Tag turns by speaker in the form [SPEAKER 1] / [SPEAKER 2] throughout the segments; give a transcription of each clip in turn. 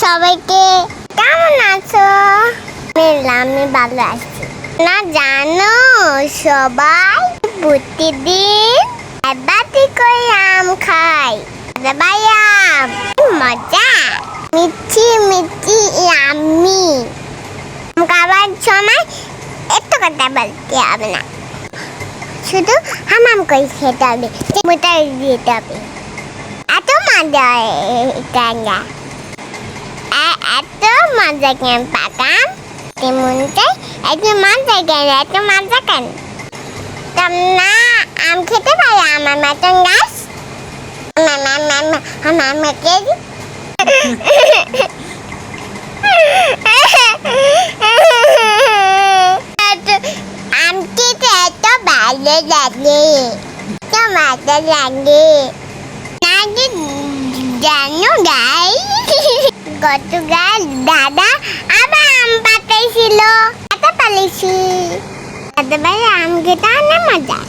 [SPEAKER 1] সবাইকে, কেমন আছো? আমি ভালো আছি। না জানো সবাই প্রতিদিন একবারটি করে আম খাই। ভাই আম মজা, মিষ্টি মিষ্টি আমি খাবার সময় এত কথা বলতে হবে না, শুধু হামাম করে খেতে হবে, মোটা দিতে হবে। এত মজা গাঙ্গা, এত মজা কেন পাকাম তেমন চাই, এত মজা কেন, এত মজা কেন? তোমরা আম খেতে পারো আমার মতন গাছ? আমাকে আম খেতে এত ভালো লাগে, এত মজা লাগে না যে জানো গাই। গতকাল দাদা আবার আম পাতাইছিল, পাতা পালিয়েছি। দাদাভাই আম খেতে অনেক মজা।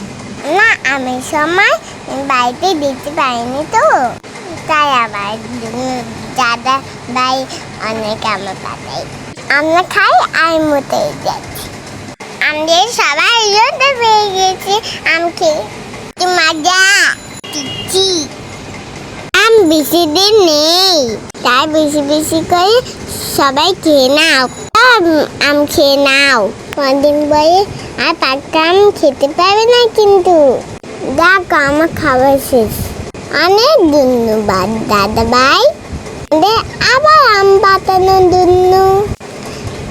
[SPEAKER 1] না আমি সময় বাড়িতে দিতে পারিনি তো, তাই আবার দাদা ভাই অনেক আম পাতাই। আমরা খাই আর মতেই যাচ্ছি। আমাদের সবাই রোদে পেয়ে গেছে আম খেয়ে, কি মজা দিচ্ছি। আম বেশি দিন নেই, তাই বেশি বেশি করে সবাই খেয়ে নাও, আম খেয়ে নাও। কদিন পরে আর পাকা আম খেতে পারবে না কিন্তু। দেখো আমার খাবার শেষ। অনেক ধন্যবাদ দাদা ভাই, আবার আম পাতানোর জন্য,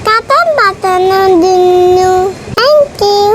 [SPEAKER 1] কাঁঠাল পাতানোর জন্য। Thank you.